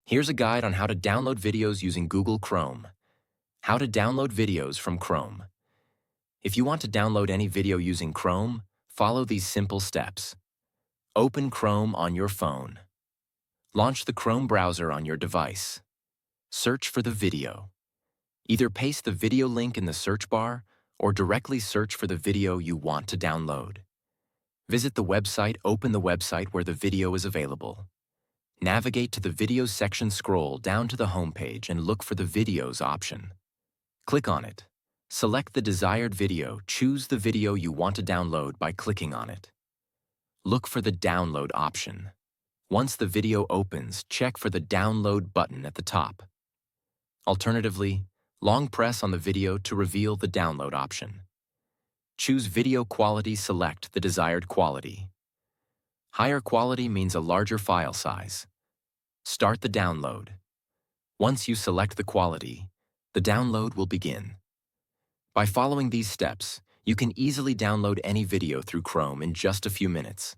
Here's a guide on how to download videos using Google Chrome. How to download videos from Chrome. If you want to download any video using Chrome, follow these simple steps. Open Chrome on your phone. Launch the Chrome browser on your device. Search for the video. Either paste the video link in the search bar or directly search for the video you want to download. Visit the website, open the website where the video is available. Navigate to the Videos section, scroll down to the home page and look for the Videos option. Click on it. Select the desired video, choose the video you want to download by clicking on it. Look for the Download option. Once the video opens, check for the Download button at the top. Alternatively, long press on the video to reveal the download option. Choose Video Quality, select the desired quality. Higher quality means a larger file size. Start the download. Once you select the quality, the download will begin. By following these steps, you can easily download any video through Chrome in just a few minutes.